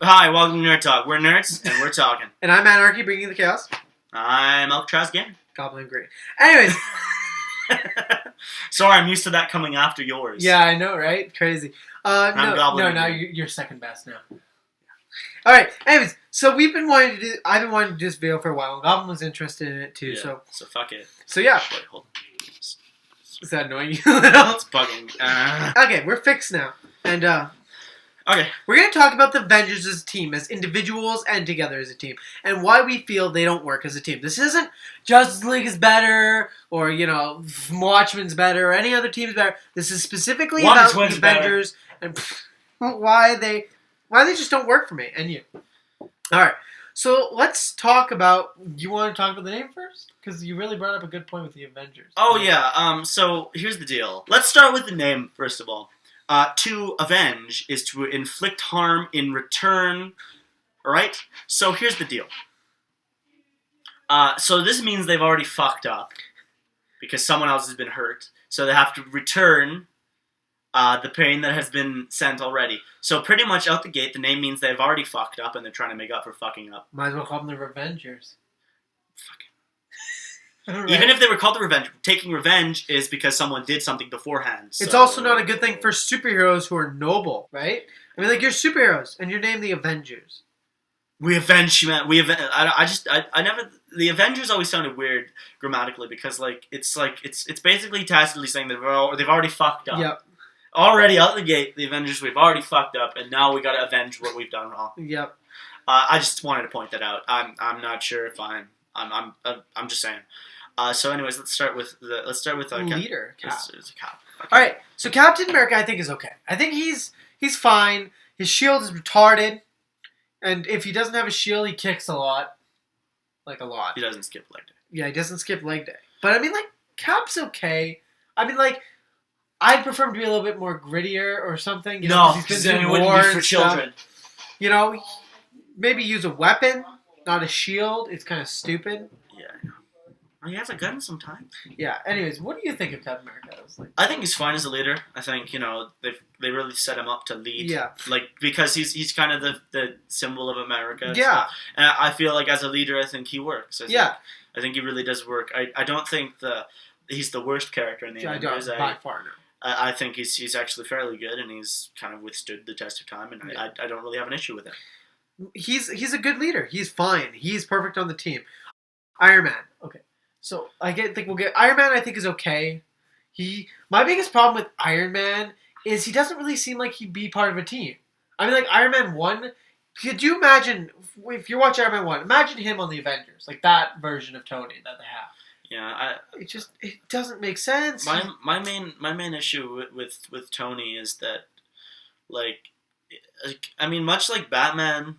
Hi, welcome to Nerd Talk. We're nerds, and we're talking. And I'm Anarchy, bringing the chaos. I'm Alcatraz Game. Goblin Green. Anyways. Sorry, I'm used to that coming after yours. Yeah, I know, right? Crazy. Goblin Green. You're second best now. Alright, anyways, so I've been wanting to do this video for a while, and Goblin was interested in it too, So fuck it. So yeah. Wait, hold on. Is that annoying you a little? It's bugging. Okay, we're fixed now. And, okay. We're going to talk about the Avengers as a team, as individuals and together as a team, and why we feel they don't work as a team. This isn't Justice League is better, or, Watchmen's better, or any other team's better. This is specifically about the Avengers and why they just don't work for me and you. Alright, so let's talk about, you want to talk about the name first? Because you really brought up a good point with the Avengers. Oh, yeah. So, here's the deal. Let's start with the name, first of all. To avenge is to inflict harm in return, right? So here's the deal. So this means they've already fucked up because someone else has been hurt. So they have to return the pain that has been sent already. So pretty much out the gate, the name means they've already fucked up and they're trying to make up for fucking up. Might as well call them the Revengers. Right. Even if they were called the Revenge, taking revenge is because someone did something beforehand. So. It's also not a good thing for superheroes who are noble, right? I mean, you're superheroes, and you're named the Avengers. We avenge humanity. I never. The Avengers always sounded weird grammatically because, it's basically tacitly saying that they've already fucked up. Yep. Already out the gate, the Avengers, we've already fucked up, and now we gotta avenge what we've done wrong. Yep. I just wanted to point that out. I'm not sure if I'm just saying. So, anyways, let's start with leader. Cap. It's a Cap. Okay. All right. So Captain America, I think, is okay. I think he's fine. His shield is retarded, and if he doesn't have a shield, he kicks a lot, a lot. He doesn't skip leg day. Yeah, he doesn't skip leg day. But I mean, Cap's okay. I mean, I'd prefer him to be a little bit more grittier or something. Because then it wouldn't be for children. Maybe use a weapon, not a shield. It's kind of stupid. Yeah. He has a gun sometimes. Yeah. Anyways, what do you think of Captain America? I think he's fine as a leader. I think they really set him up to lead. Yeah. Because he's kind of the symbol of America. Yeah. And I feel like as a leader, I think he works. I think he really does work. I don't think he's the worst character in the Avengers. By far, no. I think he's actually fairly good, and he's kind of withstood the test of time, and I don't really have an issue with it. He's a good leader. He's fine. He's perfect on the team. Iron Man. Okay. So think we'll get Iron Man. I think is okay. My biggest problem with Iron Man is he doesn't really seem like he'd be part of a team. I mean, Iron Man 1. Could you imagine if you watch Iron Man 1? Imagine him on the Avengers, that version of Tony that they have. Yeah, it doesn't make sense. My main issue with Tony is that, much like Batman.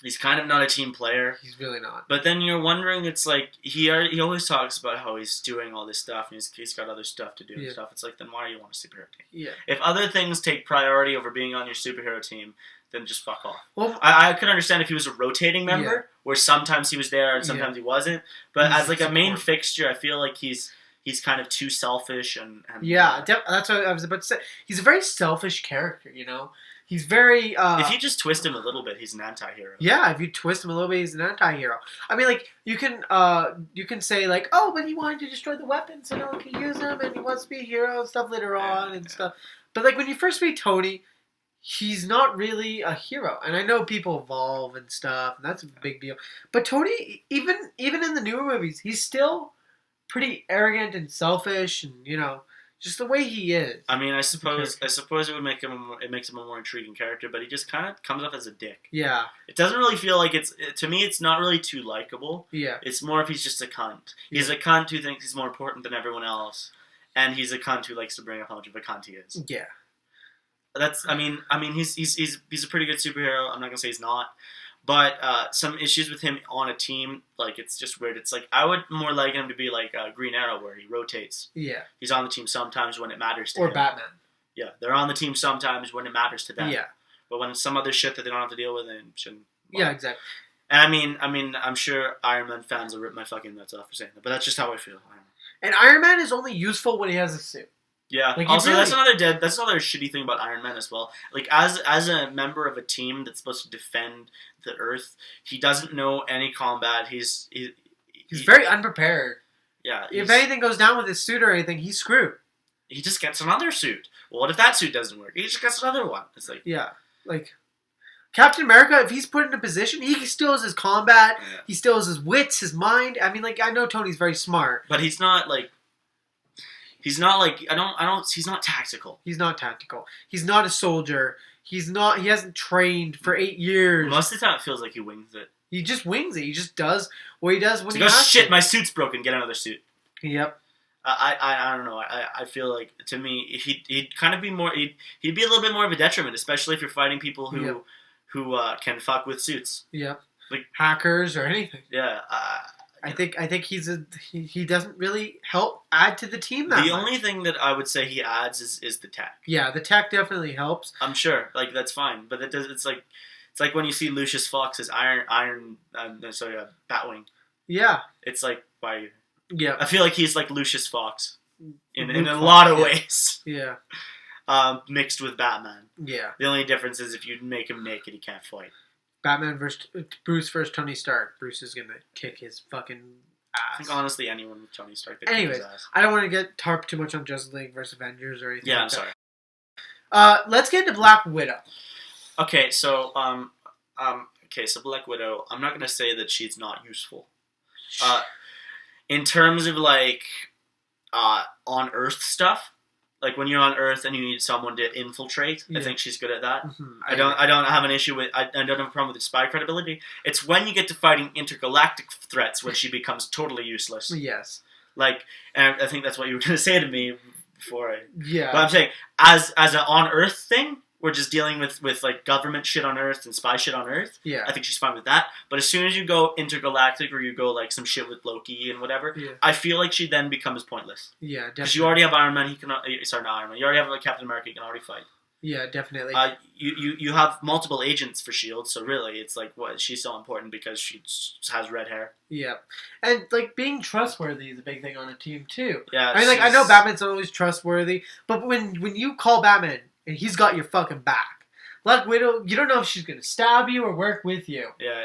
He's kind of not a team player. He's really not. But then you're wondering, it's he always talks about how he's doing all this stuff and he's got other stuff to do and stuff. It's then why do you want a superhero team? Yeah. If other things take priority over being on your superhero team, then just fuck off. Well, I could understand if he was a rotating member, where sometimes he was there and sometimes he wasn't. But as a main fixture, I feel like he's kind of too selfish and that's what I was about to say. He's a very selfish character, He's very... if you just twist him a little bit, he's an anti-hero. Yeah, if you twist him a little bit, he's an anti-hero. I mean, you can say, oh, but he wanted to destroy the weapons, so no one can use them, and he wants to be a hero and stuff later on and stuff. But, when you first meet Tony, he's not really a hero. And I know people evolve and stuff, and that's a big deal. But Tony, even in the newer movies, he's still pretty arrogant and selfish and, just the way he is. I mean, I suppose it makes him a more intriguing character, but he just kind of comes off as a dick. Yeah. It doesn't really feel like to me, it's not really too likable. Yeah. It's more if he's just a cunt. He's a cunt who thinks he's more important than everyone else, and he's a cunt who likes to bring up how much of a cunt he is. Yeah. I mean, he's a pretty good superhero. I'm not gonna say he's not. But some issues with him on a team, it's just weird. It's I would more like him to be like Green Arrow, where he rotates. Yeah. He's on the team sometimes when it matters to him. Or Batman. Yeah, they're on the team sometimes when it matters to them. Yeah. But when it's some other shit that they don't have to deal with, then shouldn't. Yeah, exactly. And I mean, I'm sure Iron Man fans will rip my fucking nuts off for saying that, but that's just how I feel. And Iron Man is only useful when he has a suit. Yeah. Like, Also, really... that's another shitty thing about Iron Man as well. Like, as a member of a team that's supposed to defend the Earth, he doesn't know any combat. He's very unprepared. Yeah. If anything goes down with his suit or anything, he's screwed. He just gets another suit. Well, what if that suit doesn't work? He just gets another one. It's like... Yeah. Like, Captain America, if he's put in a position, he still has his combat. Yeah. He still has his wits, his mind. I mean, like, I know Tony's very smart. But he's not like... He's not tactical. He's not tactical. He's not a soldier. He hasn't trained for 8 years. Most of the time it feels like he wings it. He just wings it. He just does what he does when he goes, has shit, to. my suit's broken, get another suit. Yep. I don't know. I feel like, to me, he'd kind of be more... He'd be a little bit more of a detriment, especially if you're fighting people who can fuck with suits. Yep. Like hackers or anything. Yeah. I think he doesn't really add to the team that much. The only thing that I would say he adds is the tech. Yeah, the tech definitely helps. I'm sure, like, that's fine, but it's like when you see Lucius Fox's Batwing. Yeah. It's like, why? Yeah. I feel like he's like Lucius Fox in a Fox, lot of ways. Yeah. Mixed with Batman. Yeah. The only difference is if you make him naked, he can't fight. Batman versus Bruce versus Tony Stark. Bruce is gonna kick his fucking ass. I think honestly anyone with Tony Stark. Anyways, I don't want to get tarp too much on Justice League versus Avengers or anything. Yeah, like I'm sorry. Let's get into Black Widow. Okay, so so Black Widow. I'm not gonna say that she's not useful. In terms of like on Earth stuff. Like when you're on Earth and you need someone to infiltrate, I think she's good at that. Mm-hmm. I don't have an issue with. I don't have a problem with the spy credibility. It's when you get to fighting intergalactic threats when she becomes totally useless. Yes. Like, and I think that's what you were going to say to me before. Yeah. But I'm saying, as an on Earth thing, we're just dealing with like government shit on Earth and spy shit on Earth. Yeah. I think she's fine with that. But as soon as you go intergalactic or you go like some shit with Loki and whatever, I feel like she then becomes pointless. Yeah, definitely. Because you already have Iron Man. Not Iron Man. You already have like Captain America. He can already fight. Yeah, definitely. You have multiple agents for S.H.I.E.L.D., so really it's like, what, she's so important because she has red hair. Yeah. And like being trustworthy is a big thing on a team too. Yeah. I mean, like, I know Batman's not always trustworthy, but when you call Batman and he's got your fucking back, Black Widow, you don't know if she's gonna stab you or work with you. Yeah.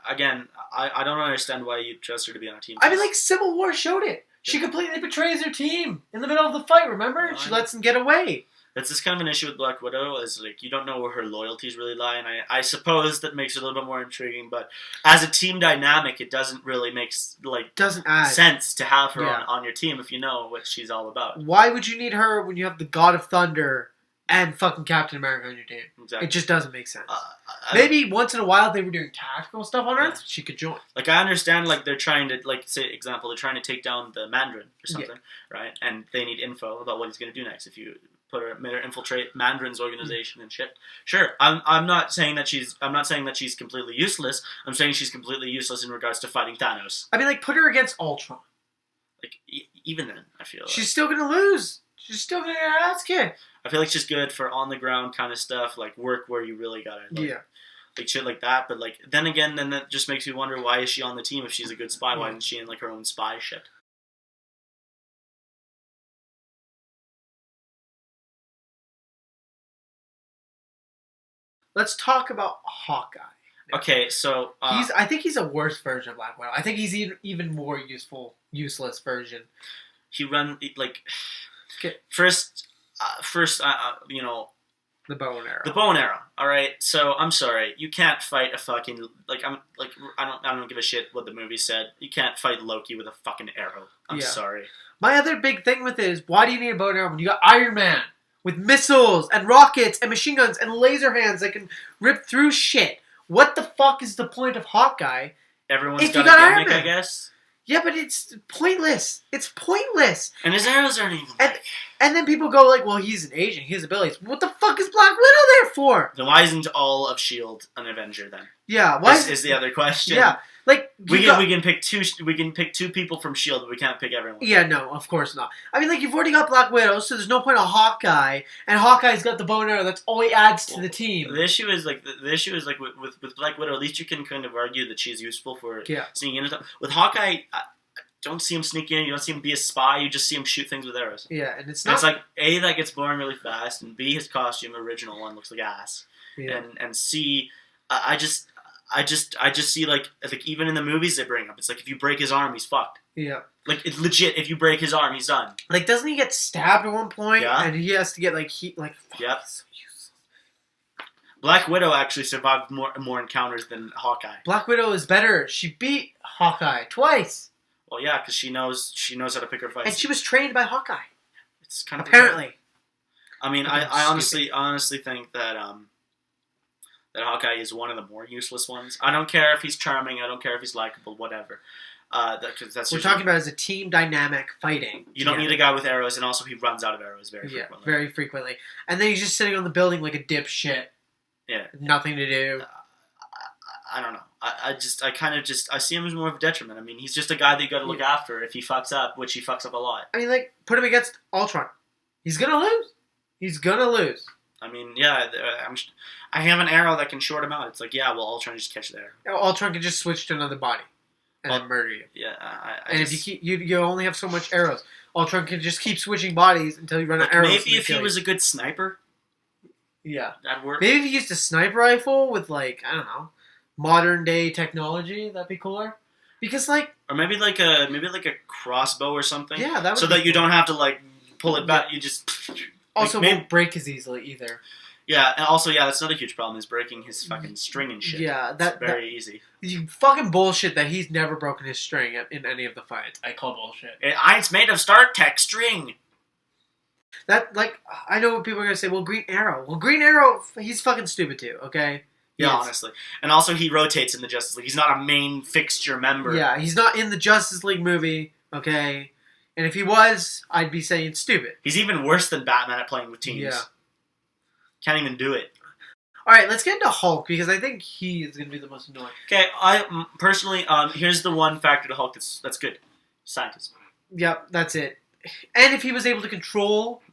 Again, I don't understand why you trust her to be on a team. I mean, like, Civil War showed it. She completely betrays her team in the middle of the fight, remember? She lets them get away. That's just kind of an issue with Black Widow, is like you don't know where her loyalties really lie, and I suppose that makes it a little bit more intriguing. But as a team dynamic, it doesn't really make doesn't add sense to have her on your team if you know what she's all about. Why would you need her when you have the God of Thunder and fucking Captain America on your team? Exactly. It just doesn't make sense. Maybe once in a while they were doing tactical stuff on Earth, she could join. Like, I understand, like, they're trying to, like, say, example, they're trying to take down the Mandarin or something, right? And they need info about what he's going to do next if you infiltrate Mandarin's organization and shit. Sure, I'm not saying that she's completely useless. I'm saying she's completely useless in regards to fighting Thanos. I mean, like, put her against Ultron. Like, even then, I feel she's still gonna lose. She's still gonna get her ass kicked. I feel like she's good for on the ground kind of stuff, like work where you really gotta, like shit like that. But like, then again, that just makes me wonder, why is she on the team if she's a good spy? Why isn't she in like her own spy shit? Let's talk about Hawkeye. Okay, so I think he's a worse version of Black Widow. I think he's even more useless version. He like first, you know, the bow and arrow. The bow and arrow. All right. So I'm sorry, you can't fight a fucking I don't give a shit what the movie said. You can't fight Loki with a fucking arrow. I'm sorry. My other big thing with it is, why do you need a bow and arrow when you got Iron Man with missiles and rockets and machine guns and laser hands that can rip through shit? What the fuck is the point of Hawkeye? Everyone's got a gimmick, I guess. Yeah, but it's pointless. It's pointless. And his arrows aren't even and then people go like, well, he's an agent. He has abilities. What the fuck is Black Widow there for? Then why isn't all of S.H.I.E.L.D. an Avenger then? Yeah, why is the other question. Yeah. Like, we can pick two people from S.H.I.E.L.D., but we can't pick everyone. Yeah, no, of course not. I mean, like, you've already got Black Widow, so there's no point of Hawkeye, and Hawkeye's got the bow and arrow. That's all he adds to the team. The issue is with Black Widow. At least you can kind of argue that she's useful for seeing in. With Hawkeye, don't see him sneak in. You don't see him be a spy. You just see him shoot things with arrows. Yeah, and it's And not. it's like A, that gets boring really fast, and B, his costume, original one, looks like ass. Yeah. And C, I just see like even in the movies they bring up, it's like if you break his arm, he's fucked. Yeah. Like it's legit. If you break his arm, he's done. Like, doesn't he get stabbed at one point? Yeah. And he has to get like Yep. so useless. Black Widow actually survived more encounters than Hawkeye. Black Widow is better. She beat Hawkeye twice, Well, yeah, because she knows how to pick her fights. and she was trained by Hawkeye. It's kind of Apparently. I mean, Fucking I honestly think that that Hawkeye is one of the more useless ones. I don't care if he's charming. I don't care if he's likable. Whatever. That's We're talking about as a team dynamic fighting. You don't need a guy with arrows, and also he runs out of arrows very frequently. Yeah, very frequently. And then he's just sitting on the building like a dipshit. Yeah. Nothing to do. I don't know. I see him as more of a detriment. I mean, he's just a guy that you got to look after if he fucks up, which he fucks up a lot. I mean, like, put him against Ultron. He's gonna lose. He's gonna lose. I mean, yeah, I have an arrow that can short him out. It's like, yeah, well, Ultron just catch the arrow. Ultron can just switch to another body and then murder you. Yeah, if you keep you only have so much arrows, Ultron can just keep switching bodies until you run out of arrows. Maybe if he was a good sniper, yeah, that'd work. Maybe if he used a sniper rifle with like, I don't know, modern day technology, that'd be cooler. Because like, or maybe like a crossbow or something. Yeah, that would so that you don't have to like pull it back. You just also like, won't break as easily either. Yeah, and also that's another huge problem is breaking his fucking string and shit. Yeah, that's very easy. You fucking bullshit that he's never broken his string in any of the fights. I call bullshit. It's made of Star Trek string. That, like, I know what people are gonna say. Well, Green Arrow. Well, Green Arrow, he's fucking stupid too. Okay. Yeah, honestly, and also he rotates in the Justice League. He's not a main fixture member. Yeah, he's not in the Justice League movie. Okay. And if he was, I'd be saying stupid. He's even worse than Batman at playing with teams. Yeah. Can't even do it. All right, let's get into Hulk because I think he is going to be the most annoying. Okay, I personally, here's the one factor to Hulk that's good: scientist. Yep, that's it. And if he was able to control,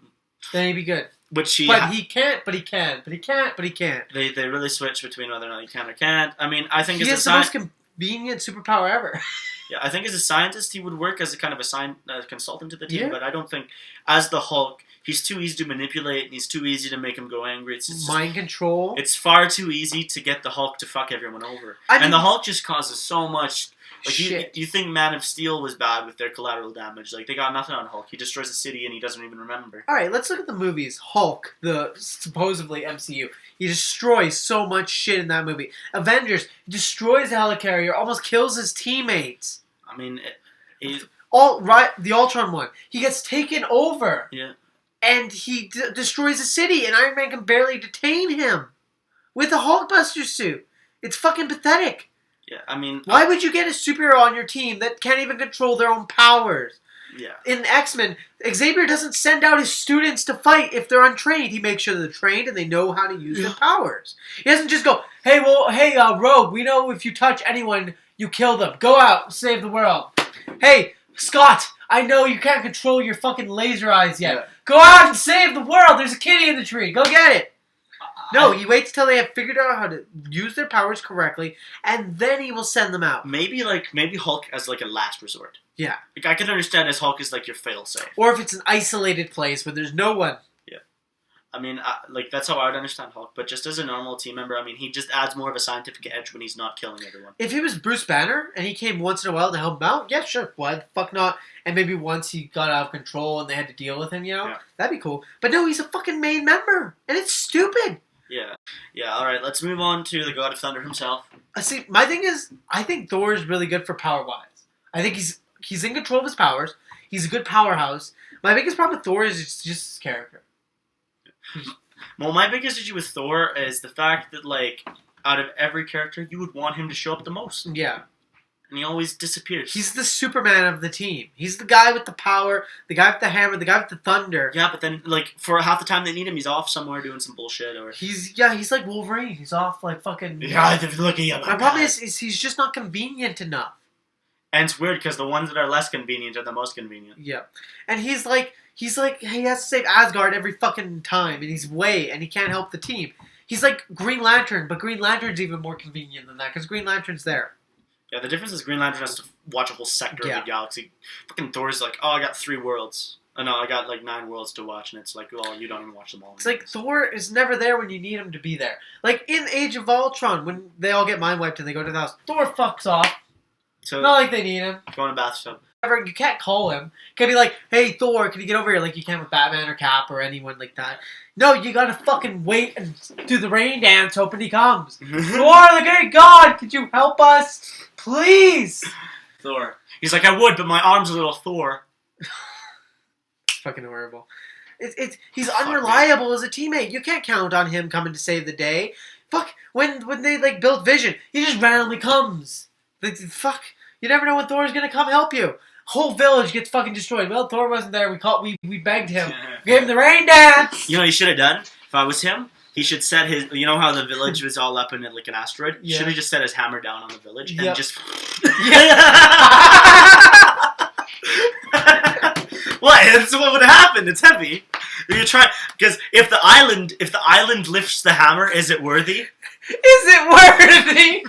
then he'd be good. Which he, but he can't. But he can. But he can't. But he can't. They really switch between whether or not he can or can't. I mean, I think he has the most convenient superpower ever. Yeah, I think as a scientist he would work as a kind of a consultant to the team, Yeah. but I don't think as the Hulk. He's too easy to manipulate, and he's too easy to make him go angry. It's just, mind control. It's far too easy to get the Hulk to fuck everyone over. And the Hulk just causes so much. Like shit. You think Man of Steel was bad with their collateral damage? Like they got nothing on Hulk. He destroys a city and he doesn't even remember. All right, let's look at the movies. Hulk, the supposedly MCU, he destroys so much shit in that movie. Avengers, he destroys the helicarrier, almost kills his teammates. I mean, the Ultron one, he gets taken over. Yeah. And he destroys a city, and Iron Man can barely detain him with a Hulkbuster suit. It's fucking pathetic. Yeah, I mean... Why would you get a superhero on your team that can't even control their own powers? Yeah. In X-Men, Xavier doesn't send out his students to fight if they're untrained. He makes sure they're trained and they know how to use their powers. He doesn't just go, hey, Rogue, we know if you touch anyone, you kill them. Go out, save the world. Hey, Scott, I know you can't control your fucking laser eyes yet. Yeah. Go out and save the world. There's a kitty in the tree. Go get it. No, he waits till they have figured out how to use their powers correctly, and then he will send them out. Maybe Hulk as like a last resort. Yeah. Like I can understand as Hulk is like your fail-safe. Or if it's an isolated place where there's no one. Yeah. I mean, that's how I would understand Hulk. But just as a normal team member, I mean, he just adds more of a scientific edge when he's not killing everyone. If he was Bruce Banner and he came once in a while to help him out, yeah, sure. Why the fuck not? And maybe once he got out of control and they had to deal with him, that'd be cool. But no, he's a fucking main member, and it's stupid. Yeah. Yeah, alright, let's move on to the God of Thunder himself. See, my thing is, I think Thor is really good for power-wise. I think he's in control of his powers. He's a good powerhouse. My biggest problem with Thor is just his character. Well, my biggest issue with Thor is the fact that, like, out of every character, you would want him to show up the most. Yeah. And he always disappears. He's the Superman of the team. He's the guy with the power, the guy with the hammer, the guy with the thunder. Yeah, but then, like, for half the time they need him, he's off somewhere doing some bullshit, or... He's like Wolverine. He's off, like, fucking... Yeah, look at you. My problem is he's just not convenient enough. And it's weird, because the ones that are less convenient are the most convenient. Yeah. And he has to save Asgard every fucking time, and he's and he can't help the team. He's like Green Lantern, but Green Lantern's even more convenient than that, because Green Lantern's there. Yeah, the difference is Green Lantern has to watch a whole sector of the galaxy. Fucking Thor's like, oh, I got 3 worlds. Oh, no, I got like 9 worlds to watch, and it's like, well, you don't even watch them all. It's like Thor is never there when you need him to be there. Like in Age of Ultron, when they all get mind wiped and they go to the house, Thor fucks off. So, not like they need him. Go in a bathtub. You can't call him. You can't be like, hey Thor, can you get over here like you can with Batman or Cap or anyone like that. No, you gotta fucking wait and do the rain dance hoping he comes. Thor, the great God, could you help us? Please! Thor. He's like, I would, but my arm's a little Thor. It's fucking horrible. He's unreliable as a teammate. You can't count on him coming to save the day. Fuck, when they like built Vision, he just randomly comes. Like, fuck, you never know when Thor's gonna come help you. Whole village gets fucking destroyed. Well, Thor wasn't there. We begged him. Gave him the rain dance. You know what he should have done? If I was him, he should set his... You know how the village was all up in like an asteroid? He should have just set his hammer down on the village and just... What? That's what would happen. It's heavy. You try because if the island lifts the hammer, is it worthy? Is it worthy?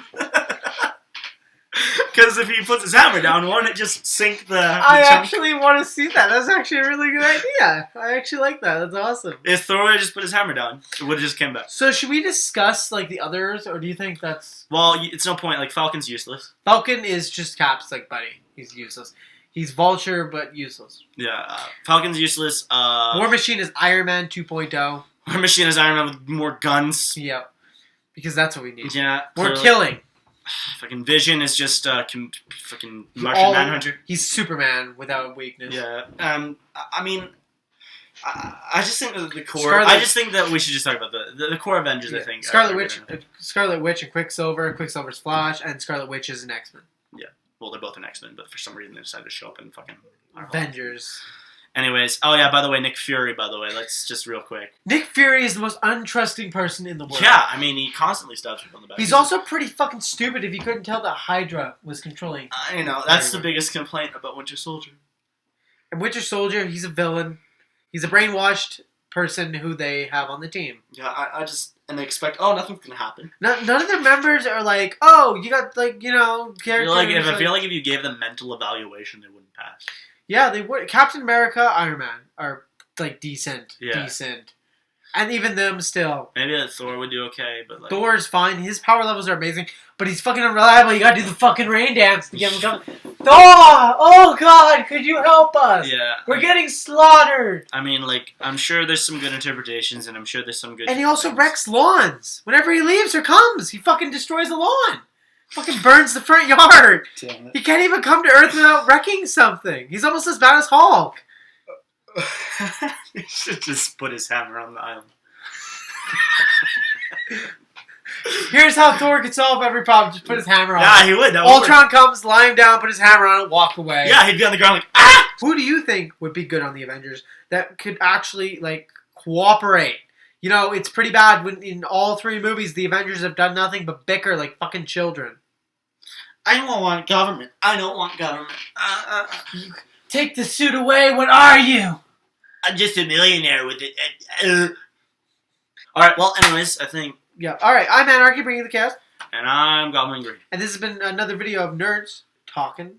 Because if he puts his hammer down, won't it just sink the I chunk? actually want to see that. That's actually a really good idea. I actually like that. That's awesome. If Thor would have just put his hammer down, it would have just came back. So should we discuss like the others, or do you think that's... Well, it's no point. Like, Falcon's useless. Falcon is just Cap's like buddy. He's useless. He's Vulture, but useless. Yeah, Falcon's useless. War Machine is Iron Man 2.0. War Machine is Iron Man with more guns. Yep. Because that's what we need. Yeah. More killing. Fucking Vision is just fucking Martian Manhunter. He's Superman without weakness. Yeah. I mean, I just think that the core... I just think that we should just talk about the core Avengers, I think. Scarlet Witch and Quicksilver. Quicksilver's Flash, and Scarlet Witch is an X-Men. Yeah. Well, they're both an X-Men, but for some reason they decided to show up in fucking... Avengers. Anyways, oh yeah, by the way, Nick Fury, let's just real quick. Nick Fury is the most untrusting person in the world. Yeah, I mean, he constantly stabs people on the back. He's also pretty fucking stupid if you couldn't tell that Hydra was controlling. I know, that's the biggest complaint about Winter Soldier. And Winter Soldier, he's a villain. He's a brainwashed person who they have on the team. Yeah, I just... And they expect, oh, nothing's gonna happen. None of their members are like, oh, you got, like, you know, characters. I feel like if you gave them mental evaluation, they wouldn't pass. Yeah, they would. Captain America, Iron Man are, like, decent. Yeah. Decent. And even them still. Maybe that Thor would do okay, but like... Thor's fine. His power levels are amazing, but he's fucking unreliable. You gotta do the fucking rain dance to get him coming. Thor! Oh, God, could you help us? Yeah. We're getting slaughtered! I mean, like, I'm sure there's some good interpretations, and I'm sure there's some good... And he also wrecks lawns. Whenever he leaves or comes, he fucking destroys the lawn. Fucking burns the front yard. Damn it. He can't even come to Earth without wrecking something. He's almost as bad as Hulk. He should just put his hammer on the island. Here's how Thor could solve every problem. Just put his hammer on it. Yeah, he would. Ultron comes, lie him down, put his hammer on it, walk away. Yeah, he'd be on the ground like, ah! Who do you think would be good on the Avengers that could actually, like, cooperate? You know, it's pretty bad when in all 3 movies the Avengers have done nothing but bicker like fucking children. I don't want government. I don't want government. Take the suit away. What are you? I'm just a millionaire with it. Alright, well, anyways, I think... Yeah, alright. I'm Anarchy, bringing the cast. And I'm Goblin Green. And this has been another video of Nerds Talking